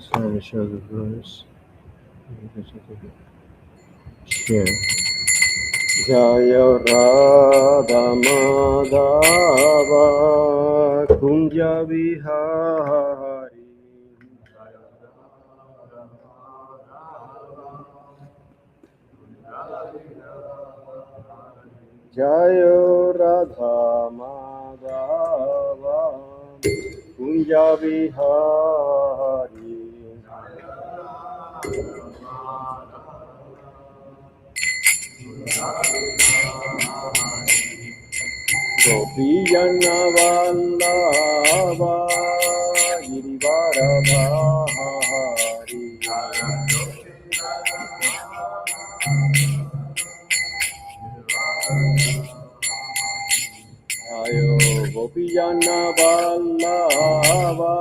Sorry, show the verse. Share. Jaya Radha Madhava Kunja Vihari Jaya Radha Madhava Kunja Vihari Gopiyana Vallabha Girivara Bhari Ayo Gopiyana Vallabha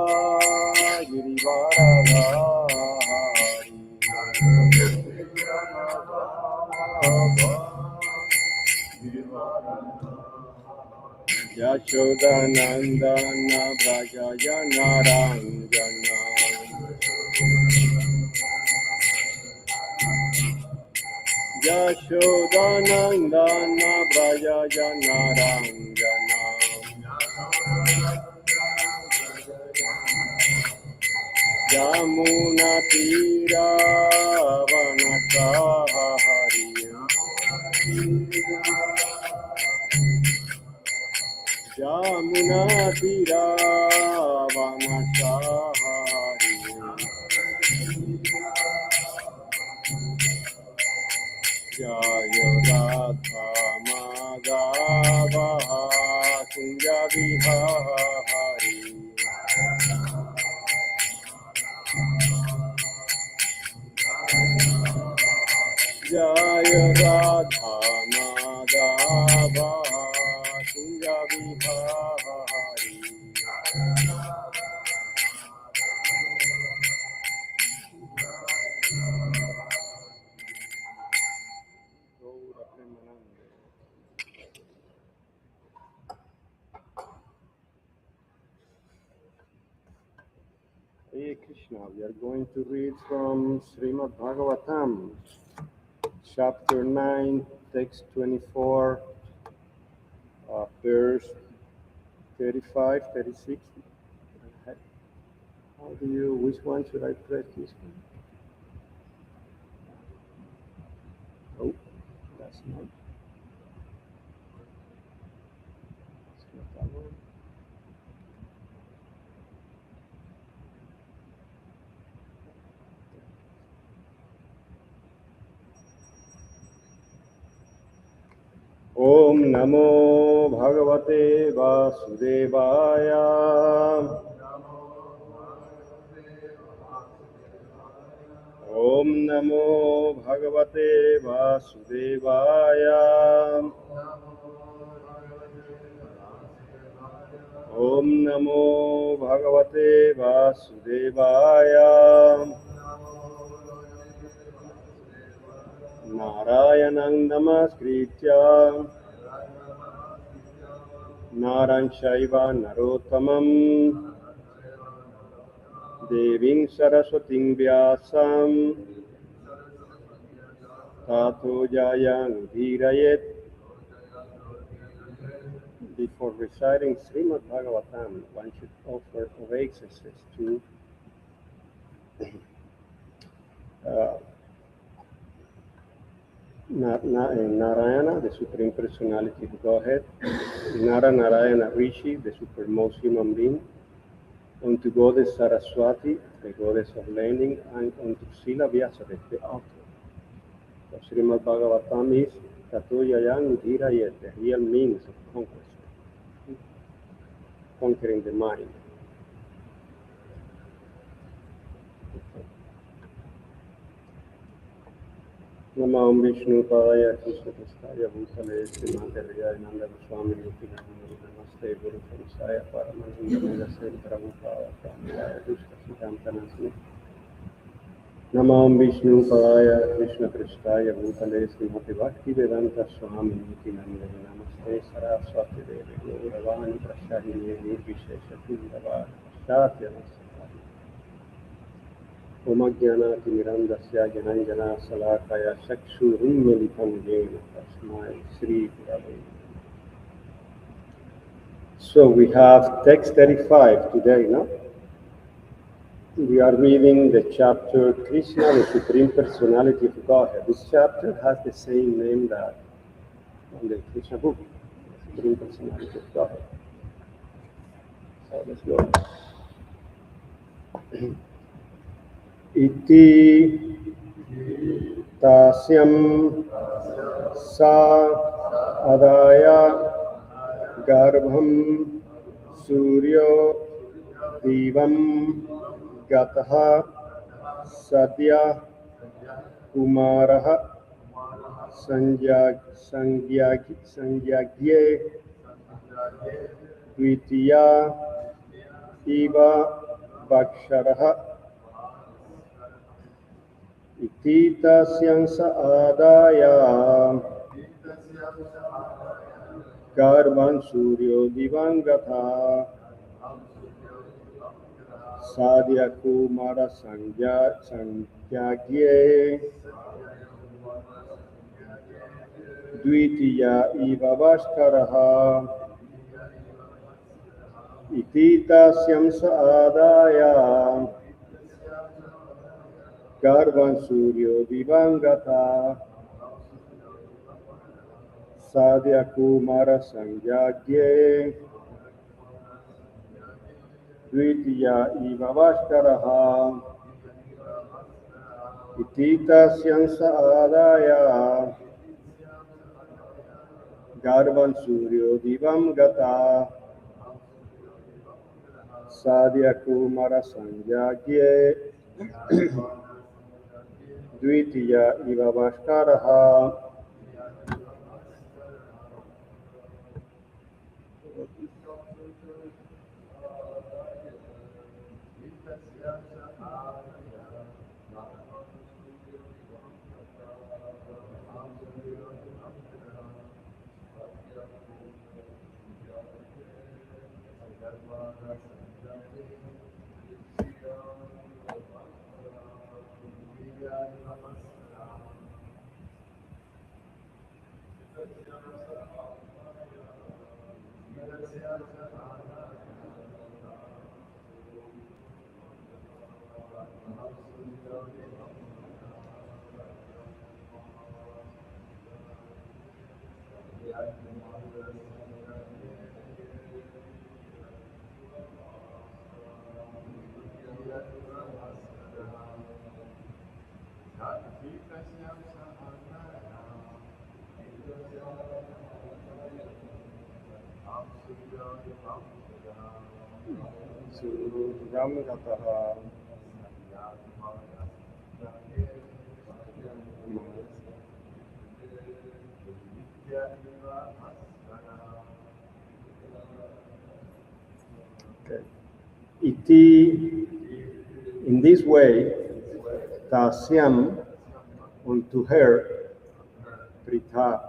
Girivara Bhari Yashodanandana Brajayana Ranjana Yashodanandana Brajayana Ranjana Yamuna Tira Vanatahari Yamuna Tira Vanatahari Jaya Radha Madhava Kunja Vihari Jaya Radha Madhava Kunja Vihari Hare Krishna, we are going to read from Srimad-bhagavatam, chapter 9, text 24, verse 35, 36. Which one should I press this one? Oh, that's not that one. Om Namo Bhagavate Vasudevaya. Om Namo Bhagavate Vasudevaya. Om Namo Bhagavate Vasudevaya. Narayanam Namaskritya Naran Shaiva Narottamam Deving Saraswating Vyasam Tato Jayang Udhirayet. Before reciting Srimad-bhagavatam, one should offer obeisances to Narayana, the Supreme Personality of Godhead, Narayana Rishi, the supermost human being, unto Goddess Saraswati, the goddess of learning, and unto Sila Vyasadeva, the author. So Srimad-bhagavatam is Tato Yayang Udhirayet, the real means of conquest, conquering the mind. Namam Vishnu Padaya Krishna Prasthaya Bhutale Srimad-bhagavatam Nanda Goswami Namaste Guru Samsaya Paramananda Medase Prabhupada Pramilaya Dushka Siddhantanasmi Namam Vishnu Padaya Krishna Prasthaya Bhutale Srimati Bhakti Vedanta Swami Nityananda Namaste Saraswati Devi Gauravani Prashahini Nirvishesha Tindava Shatya Namaste Omagyanatimirandasya Jananjana Salakaya Chakshurunmilitam Yena Tasmai Sri Gurave. So we have text 35 today, no? We are reading the chapter Krishna, the Supreme Personality of Godhead. This chapter has the same name that on the Krishna book, Supreme Personality of Godhead. So let's go. Iti tasyam sa adaya garbham suryo divam gataha sadya kumaraha sangyagye dvitiya iva vaksharaha iti tasyam sa adaya garbhan suryo divangatha sadya kumara sangyagye dvitiya iva vaskaraha iti tasyam sa adaya garbhan suryo divangatha sadya kumara sangyagye dvitiya iva vaskaraha iti tasyam sa adaya garbhan suryo divangatha sadya kumara sangyagye dvitiya iva vaskaraha. Okay. Iti, in this way, tasyam, unto her, pritha,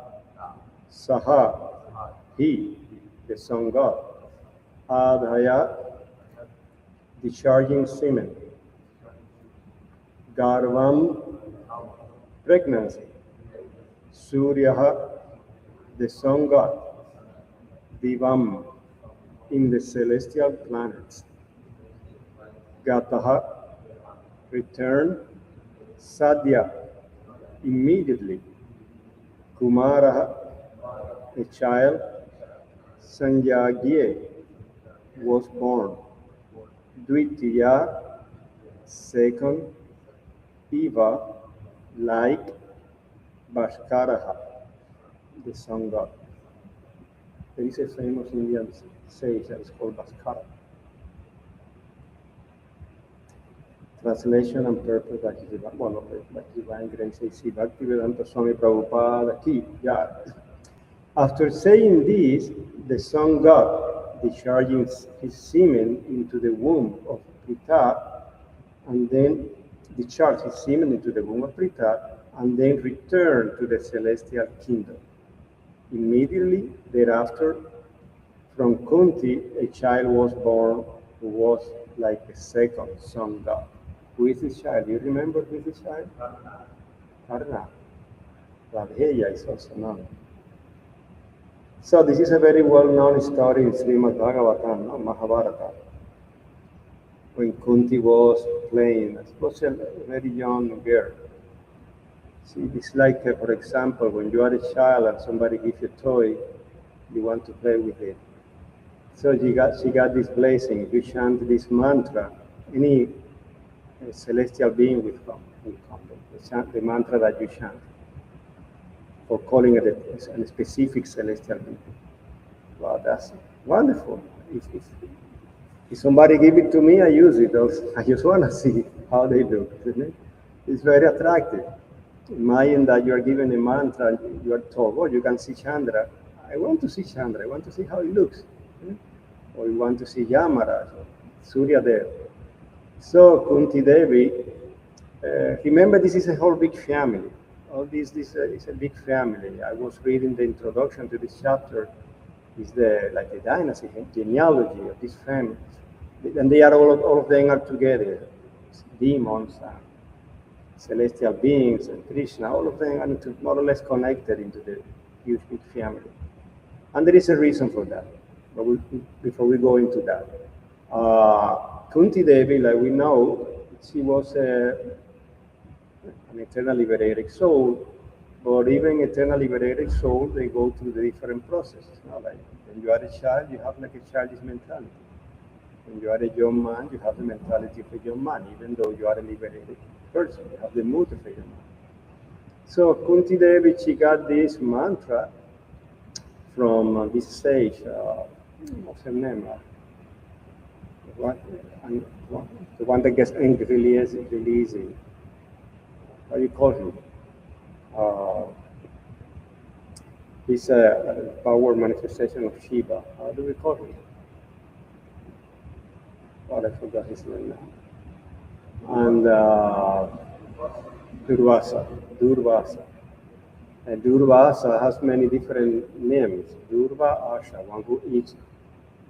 saha, he, the sun god, adhaya, discharging semen, garvam, pregnancy, suryaha, the sun god, divam, in the celestial planets, gataha, return, sadya, immediately, kumaraha, a child, sangyagye, was born, dvitiya, second, Eva, like Bhaskaraha, the sun god. There is a famous Indian sage that is called Bhaskara. Translation and purpose by His Divine Grace A.C. Bhaktivedanta Swami Prabhupada Ki. Yeah. After saying this, the sun god discharging his semen into the womb of Pritha, and then discharged his semen into the womb of Pritha, and then returned to the celestial kingdom. Immediately thereafter, from Kunti, a child was born who was like a second sun god, Who is this child? Do you remember who is this child? Karna. Radheya is also known. So this is a very well-known story in Srimad-bhagavatam, no? Mahabharata. When Kunti was playing, she was a very young girl. See, it's like, for example, when you are a child and somebody gives you a toy, you want to play with it. So she got this blessing. If you chant this mantra, any celestial being will come. Chant the mantra that you chant for calling it a specific celestial being. Wow, that's wonderful. If somebody give it to me, I use it. I just want to see how they look, isn't it? It's very attractive. Imagine that you are given a mantra, you are told, oh, you can see Chandra. I want to see Chandra. I want to see how it looks. Or you want to see Yamaraj, Surya Dev. So Kunti Devi, remember this is a whole big family. All this is a big family. I was reading the introduction to this chapter. It's like the dynasty, genealogy of these families. And they are all of them are together. Demons and celestial beings and Krishna, all of them are more or less connected into the huge big family. And there is a reason for that. But before we go into that, Kunti Devi, like we know, she was an eternal liberated soul. But even eternal liberated soul, they go through the different processes. Like when you are a child, you have like a childish mentality. When you are a young man, you have the mentality of a young man, even though you are a liberated person. You have the mood of a young man. So Kunti Devi, she got this mantra from this sage. What's her name? The one that gets angry really easy. How do you call him? He's a power manifestation of Shiva. How do we call him? Oh, I forgot his name now. And Durvasa. And Durvasa has many different names. Durva Asha, one who eats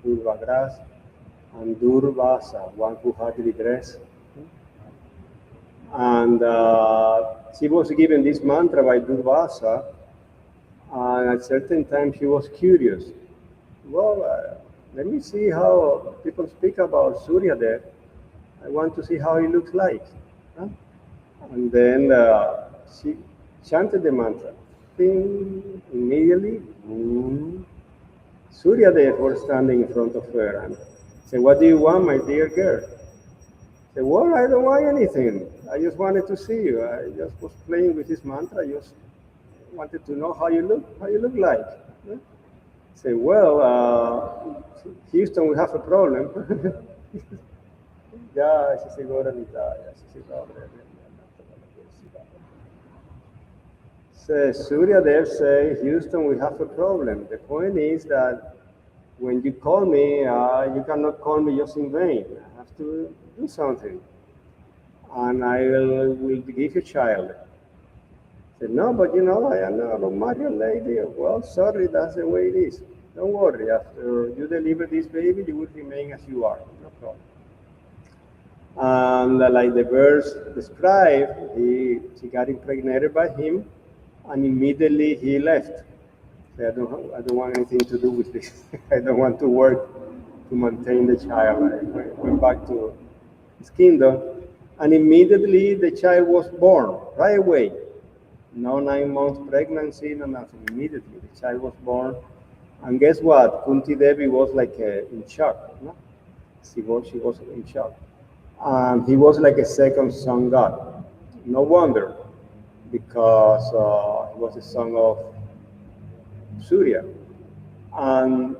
Durva grass, and Durvasa, one who hardly dresses. And she was given this mantra by Durvasa, and at a certain time she was curious. Well, let me see how people speak about Surya Dev. I want to see how he looks like. Huh? And then she chanted the mantra. Bing, immediately, boom, Surya Dev was standing in front of her and said, "What do you want, my dear girl?" I said, "Well, I don't want anything. I just wanted to see you. I just was playing with this mantra. I just wanted to know how you look like." I said, "Well, Houston, we have a problem." Yeah, she said, "Go to Italia." She said, So Surya Dev says, "Houston, we have a problem. The point is that when you call me, you cannot call me just in vain. I have to do something. And I will give you a child." I said, "No, but you know, I am not a married lady." "Well, sorry, that's the way it is. Don't worry. After you deliver this baby, you will remain as you are. No problem." And like the verse described, she got impregnated by him, and immediately he left. So I don't want anything to do with this. I don't want to work to maintain the child. I went back to his kingdom, and immediately the child was born right away. No 9 months pregnancy, no nothing. Immediately the child was born, and guess what? Kunti Devi was like in shock. No? She was in shock. He was like a second sun god. No wonder, because he was the son of Surya. And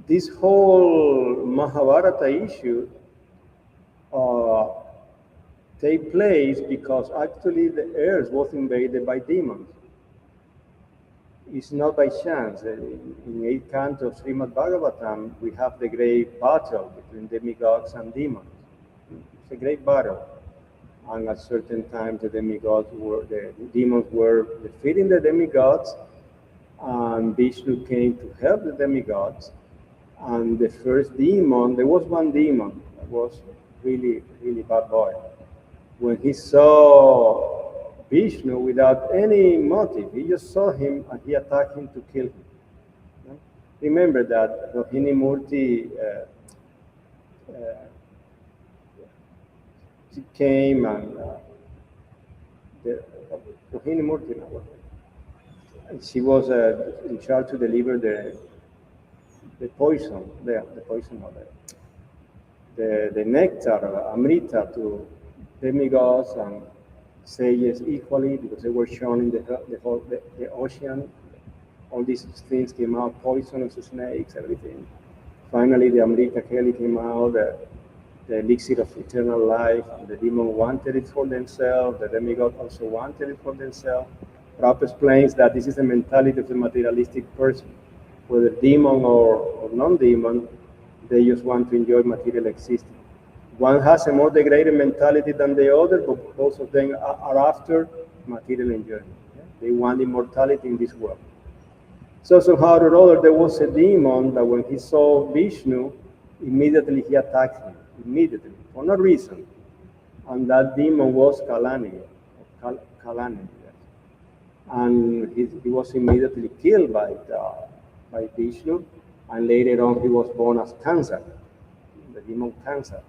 this whole Mahabharata issue take place because actually the earth was invaded by demons. It's not by chance. In 8th Canto of Srimad-bhagavatam, we have the great battle between demigods and demons. It's a great battle. And at certain times, the demons were defeating the demigods, and Vishnu came to help the demigods. And the first demon, there was one demon that was really, really bad boy. When he saw Vishnu without any motive, he just saw him and he attacked him to kill him. No? Remember that Rohini Murti she came and the Rohini Murti, no, she was in charge to deliver the poison, the poison of the nectar, Amrita, to demigods and sages equally, because they were shown in the ocean. All these things came out, poisonous snakes, everything. Finally, the Amrita Keli came out, the elixir of eternal life, and the demon wanted it for themselves, the demigod also wanted it for themselves. Prabhupada explains that this is the mentality of the materialistic person. Whether demon or non-demon, they just want to enjoy material existence. One has a more degraded mentality than the other, but both of them are after material enjoyment. They want immortality in this world. So somehow or other, there was a demon that when he saw Vishnu, immediately he attacked him, immediately, for no reason. And that demon was Kalani. Yes. And he was immediately killed by Vishnu, and later on he was born as Cancer, the demon Cancer.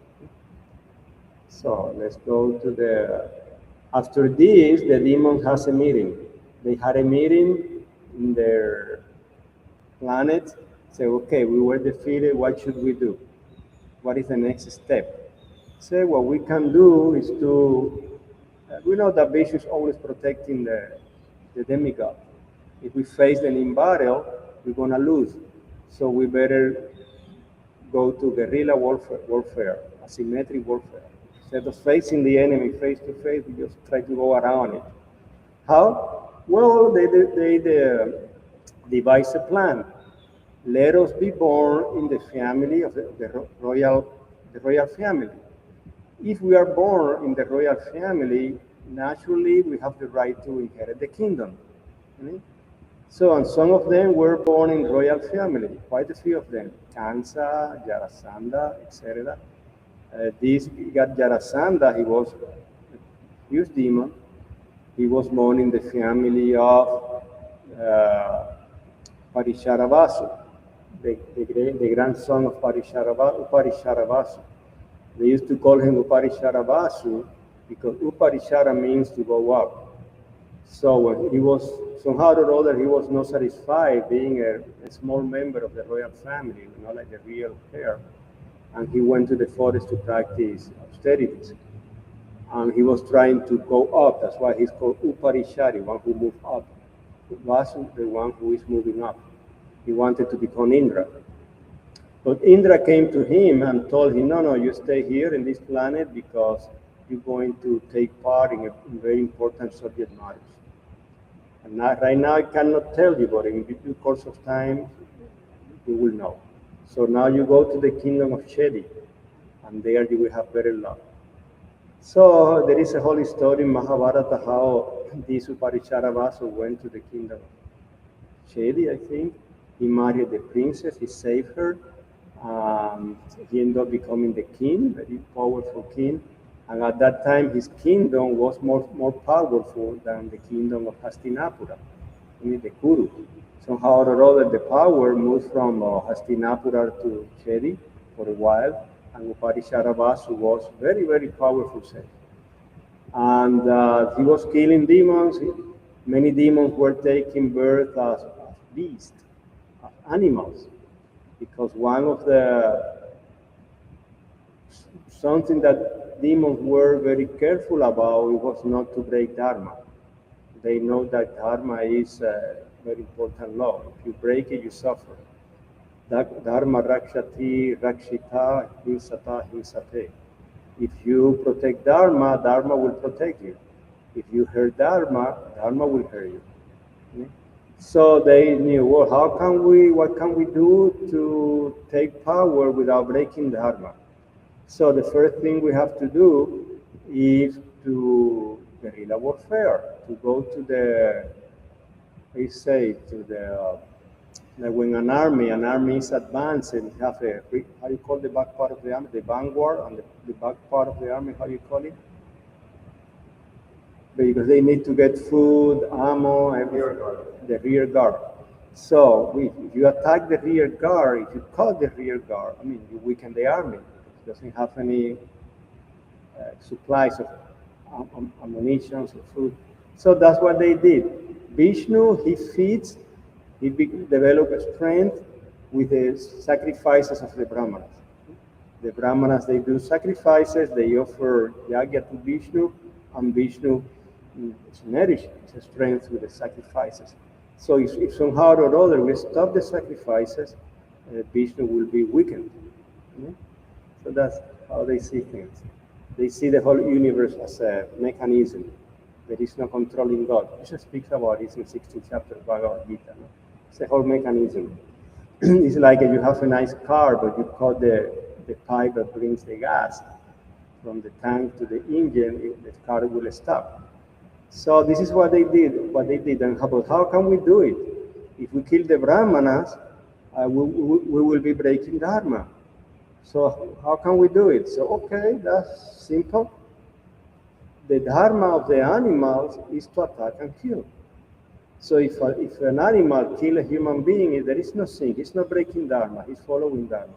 So let's go to after this, the demon has a meeting. They had a meeting in their planet, say, okay, we were defeated, what should we do? What is the next step? Say, what we can do is we know that Vishnu is always protecting the demigod. If we face them in battle, we're gonna lose. So we better go to guerrilla warfare, asymmetric warfare. Instead of facing the enemy face to face, we just try to go around it. How? Well, they devise a plan. Let us be born in the family of the royal family. If we are born in the royal family, naturally we have the right to inherit the kingdom. So, and some of them were born in royal family, quite a few of them, Kansa, Jarasandha, etc. This Jarasandha, he was a huge demon. He was born in the family of Parisharavasu, the grandson of Uparisharavasu. They used to call him Uparisharavasu because Uparishara means to go up. So when he was, somehow or other, he was not satisfied being a small member of the royal family, not like the real heir. And he went to the forest to practice austerities. And he was trying to go up. That's why he's called Uparishari, one who moved up. Vasu, the one who is moving up. He wanted to become Indra. But Indra came to him and told him, no, you stay here in this planet because you're going to take part in a very important subject matters. And right now I cannot tell you, but in due course of time, you will know. So now you go to the kingdom of Chedi, and there you will have better luck. So there is a whole story in Mahabharata how this Uparisharavasu went to the kingdom of Chedi, I think. He married the princess, he saved her. He ended up becoming the king, very powerful king. And at that time, his kingdom was more powerful than the kingdom of Hastinapura, the Kuru. Somehow or other, the power moved from Hastinapura to Chedi for a while, and Uparisharavasu was very, very powerful sage. And he was killing demons. Many demons were taking birth as beasts, as animals, because one of something that demons were very careful about was not to break Dharma. They know that Dharma is a very important law. If you break it, you suffer. Dharma rakshati rakshita hinsata hinsate. If you protect Dharma, Dharma will protect you. If you hurt Dharma, Dharma will hurt you. Okay? So they knew, well, what can we do to take power without breaking Dharma? So the first thing we have to do is to guerrilla warfare, to go to Like when an army is advancing, you have a, how you call the back part of the army? The vanguard, and the back part of the army, how you call it? Because they need to get food, ammo, everything. The rear guard. So if you attack the rear guard, if you cut the rear guard, I mean, you weaken the army. It doesn't have any supplies of ammunition or food. So that's what they did. Vishnu, he feeds, he develops strength with the sacrifices of the Brahmanas. The Brahmanas, they do sacrifices, they offer yagya to Vishnu, and Vishnu nourishes his strength with the sacrifices. So if somehow or other we stop the sacrifices, Vishnu will be weakened. So that's how they see things. They see the whole universe as a mechanism. There is no controlling God. Krishna speaks about it in 16th chapter of Bhagavad Gita. It's a whole mechanism. It's like if you have a nice car, but you cut the pipe that brings the gas from the tank to the engine, the car will stop. So this is what they did. And how can we do it? If we kill the Brahmanas, we will be breaking Dharma. So how can we do it? So okay, that's simple. The Dharma of the animals is to attack and kill. So if an animal kills a human being, there is no sin. He's not breaking Dharma. He's following Dharma.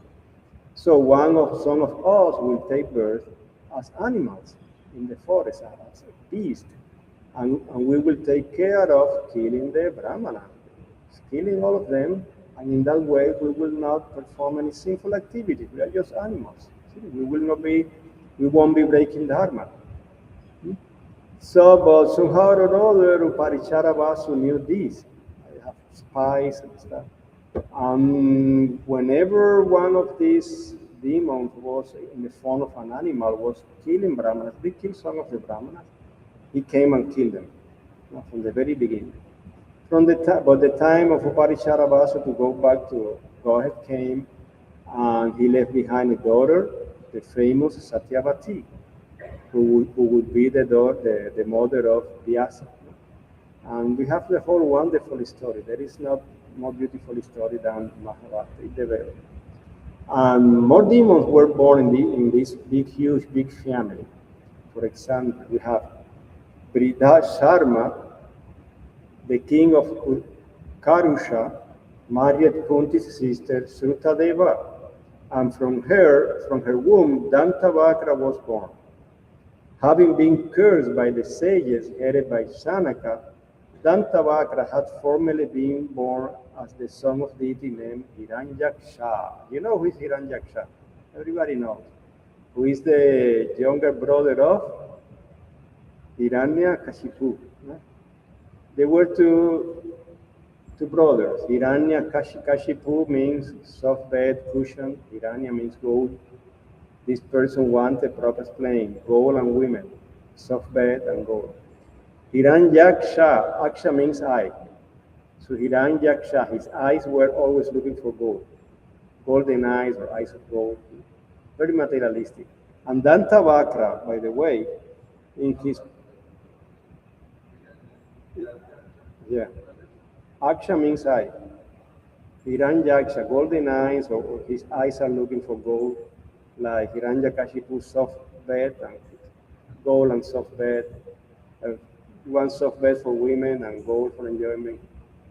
So some of us will take birth as animals in the forest, as a beast. And we will take care of killing the Brahmana, killing all of them, and in that way we will not perform any sinful activity. We are just animals. We won't be breaking Dharma. So, but somehow or other, Uparishara Vasu knew this. I have spies and stuff. Whenever one of these demons was in the form of an animal, was killing Brahmanas, they killed some of the Brahmanas. He came and killed them from the very beginning. But the time of Uparishara Vasu to go back to Godhead came, and he left behind a daughter, the famous Satyavati, who would be the mother of Vyasa. And we have the whole wonderful story. There is no more beautiful story than Mahabharata. It developed. And more demons were born in this huge family. For example, we have Brida Sharma, the king of Karusha, married Kunti's sister Srutadeva, and from her womb Dantavakra was born. Having been cursed by the sages headed by Shanaka, Dantavakra had formerly been born as the son of deity named Hiranyaksha. You know who is Hiranyaksha? Everybody knows. Who is the younger brother of Hiranyakashipu. There were two brothers. Hiranyakashipu means soft bed, cushion. Hiranya means gold. This person wanted proper playing, gold and women, soft bed and gold. Hiranyaksha, Aksha means eye. So Hiranyaksha, his eyes were always looking for gold. Golden eyes or eyes of gold. Very materialistic. And Dantavakra, by the way, in his Aksha means eye. Hiranyaksha, golden eyes, or his eyes are looking for gold, like Hiranyakashipu's soft bed and gold and soft bed. One soft bed for women and gold for enjoyment.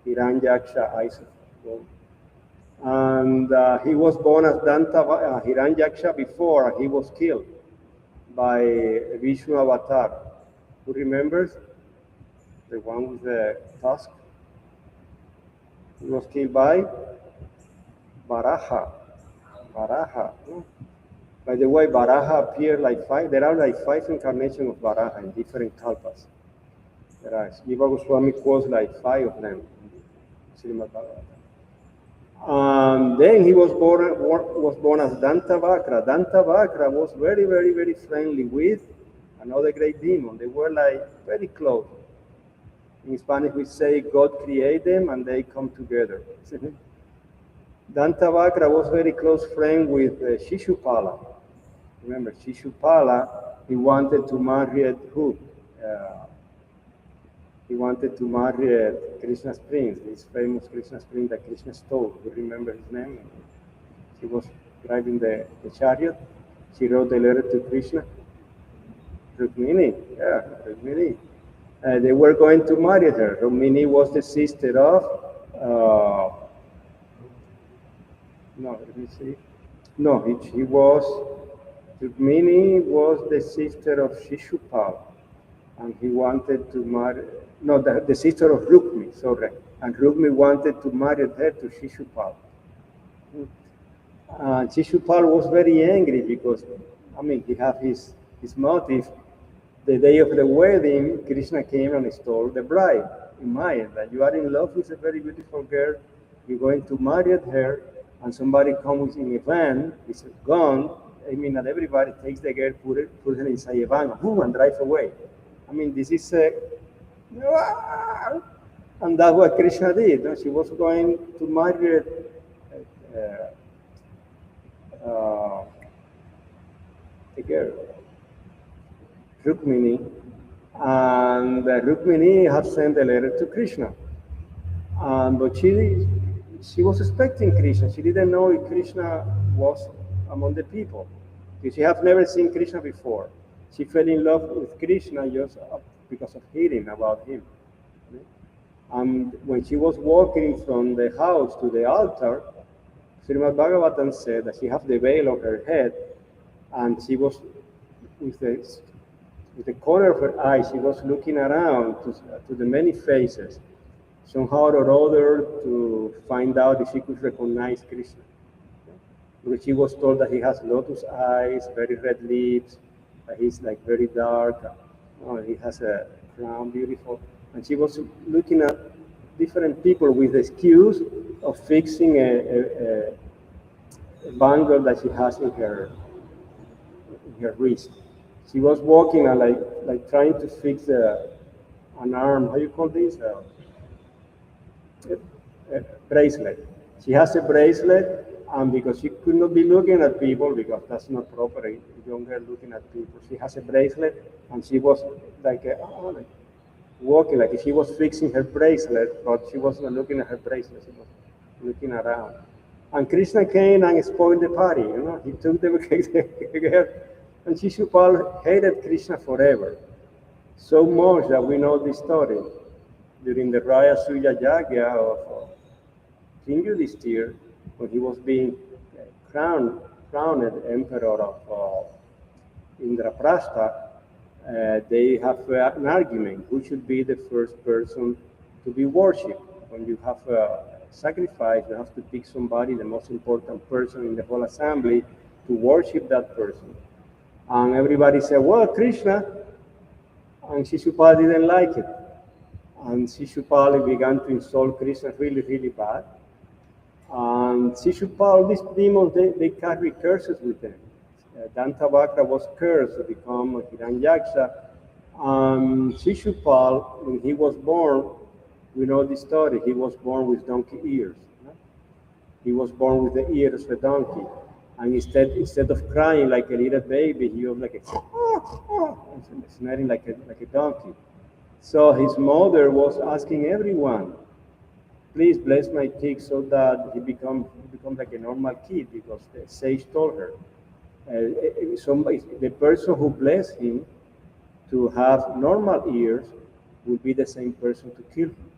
Hiranyaksha, eyes of gold. And he was born as Hiranyaksha before he was killed by Vishnu Avatar. Who remembers? The one with the tusk? He was killed by Varaha. By the way, Varaha appeared like five. There are like 5 incarnations of Varaha in different kalpas. There are. Jiva Goswami quotes like 5 of them in Srimad-bhagavatam. Then he was born as Dantavakra. Dantavakra was very, very, very friendly with another great demon. They were like very close. In Spanish, we say God created them and they come together. Dantavakra was very close friend with Shishupala. Remember, Shishupala, he wanted to marry who? He wanted to marry Krishna's prince, this famous Krishna's prince that Krishna stole. You remember his name? She was driving the chariot. She wrote a letter to Krishna. Rukmini, yeah, Rukmini. They were going to marry her. Rukmini was the sister of, no, let me see. No, he was, Rukmini was the sister of Shishupal, and he wanted to marry, no, the sister of Rukmi, sorry. And Rukmi wanted to marry her to Shishupal. Shishupal was very angry because, I mean, he had his motive. The day of the wedding, Krishna came and stole the bride. Imagine that you are in love with a very beautiful girl, you're going to marry her, and somebody comes in a van with a gun. I mean, that everybody takes the girl, put her inside a van, boom, and drive away. I mean, this is and that's what Krishna did. No? She was going to marry a girl, Rukmini, and Rukmini had sent a letter to Krishna. But she was expecting Krishna. She didn't know if Krishna was among the people. She had never seen Krishna before. She fell in love with Krishna just because of hearing about him. And when she was walking from the house to the altar, Srimad-bhagavatam said that she had the veil on her head, and she was with the corner of her eye, she was looking around to the many faces, somehow or other to find out if she could recognize Krishna. Because she was told that he has lotus eyes, very red lips, that he's like very dark, he has a crown, beautiful. And she was looking at different people with the excuse of fixing a bangle that she has in her wrist. She was walking and like trying to fix an arm. How you call this? A bracelet. She has a bracelet, and because she could not be looking at people, because that's not proper, a young girl looking at people, she has a bracelet, and she was like walking like if she was fixing her bracelet, but she was not looking at her bracelet. She was looking around. And Krishna came and spoiled the party. He took the girl. And Shishupal hated Krishna forever, so much that we know this story. During the Raya Suya Yagya of King Yudhishthira, when he was being crowned emperor of Indraprastha, they have an argument who should be the first person to be worshipped. When you have a sacrifice, you have to pick somebody, the most important person in the whole assembly, to worship that person. And everybody said, well, Krishna. And Shishupal didn't like it. And Shishupal began to insult Krishna really, really bad. And Shishupal, these demons, they carry curses with them. Dantavakra was cursed to become a Hiranyaksha. Shishupal, when he was born, we know the story, he was born with donkey ears. He was born with the ears of a donkey. And instead of crying like a little baby, he was like snorting like a donkey. So his mother was asking everyone, please bless my kid so that he becomes like a normal kid, because the sage told her, the person who blessed him to have normal ears will be the same person to kill him.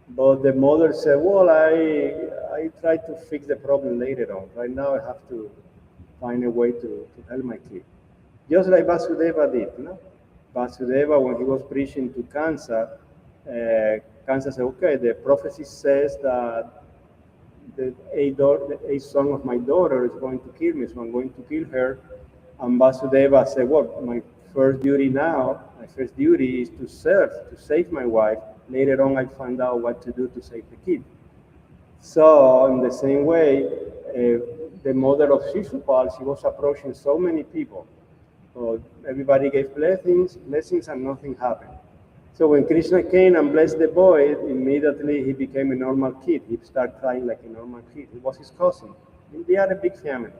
But the mother said, well, I try to fix the problem later on. Right now I have to find a way to help my kid. Just like Vasudeva did. Vasudeva, when he was preaching to Kansa, Kansa said, okay, the prophecy says that the eighth son of my daughter is going to kill me, so I'm going to kill her. And Vasudeva said, well, my first duty is to serve, to save my wife. Later on, I find out what to do to save the kid. So, in the same way, the mother of Shishupal, she was approaching so many people. So everybody gave blessings, and nothing happened. So when Krishna came and blessed the boy, immediately he became a normal kid. He started crying like a normal kid. He was his cousin. They had a big family.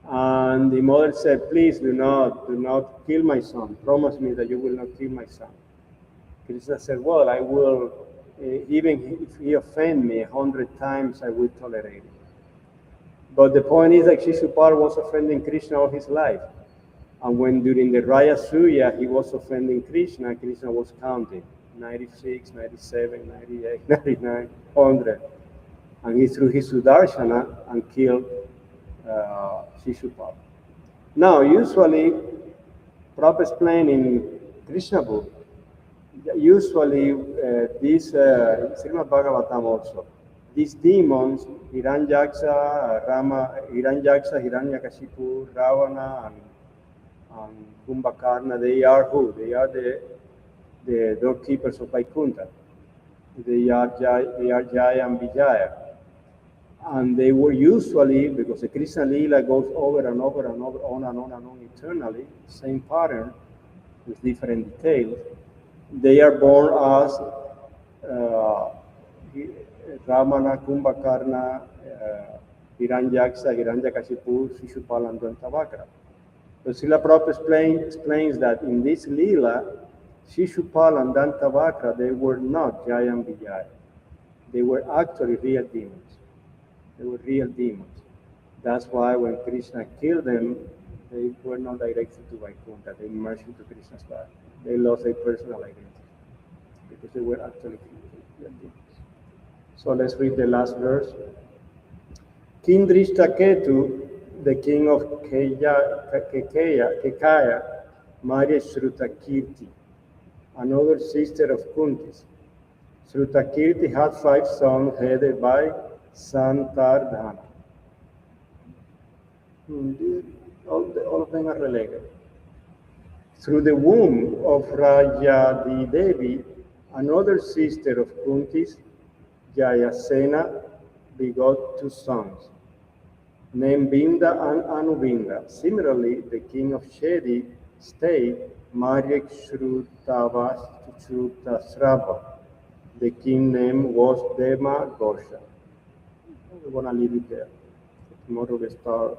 And the mother said, please do not kill my son. Promise me that you will not kill my son. Krishna said, well, I will, even if he offend me 100 times, I will tolerate it. But the point is that Shishupal was offending Krishna all his life. And when during the Raya Suya he was offending Krishna, Krishna was counting 96, 97, 98, 99, 100. And he threw his Sudarshana and killed Shishupal. Now, usually, Prabhupada explained in Krishna book, usually these Srimad-bhagavatam also, these demons, Hiranyaksha, Hiranyakashipu, Ravana, and Kumbhakarna, they are who? They are the doorkeepers of Vaikuntha. They are Jaya and Vijaya. And they were usually, because the Krishna Lila goes over and over and over, on and on and on eternally, same pattern with different details. They are born as Ramana, Kumbhakarna, Hiranyaksha, Hiranyakashipu, Shishupal, and Dantavakra. So Srila Prabhupada explains that in this Lila, Shishupal and Dantavakra, they were not Jaya and Vijaya. They were actually real demons. They were real demons. That's why when Krishna killed them, they were not directed to Vaikuntha. They merged into Krishna's body. They lost their personal identity because they were actually real demons. So let's read the last verse. King Drishtaketu, the king of Kekaya, married Shrutakirti, another sister of Kunti's. Shrutakirti had 5 sons headed by Santardhana. All of them are related. Through the womb of Rajadi Devi, another sister of Kunti's, Jayasena, begot 2 sons, named Binda and Anubinda. Similarly, the king of Shedi state married Shrutasrava. The king name was Dema Gosha. We're going to leave it there. Tomorrow we start.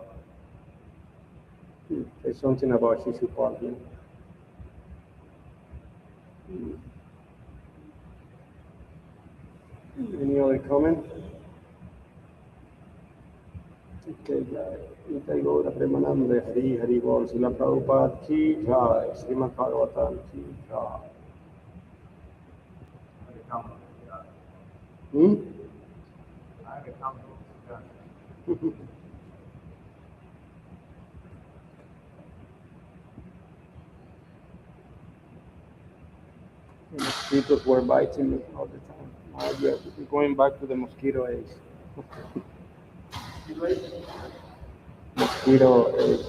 There's something about Shishupal here. Any other comment? Okay, Nitai Gaura Premanande, Hari Hari Bol, Srila Prabhupada Ki Jai, Srimad-bhagavatam Ki Jai. The mosquitoes were biting me all the time. Now we're going back to the mosquito age. Mosquito age.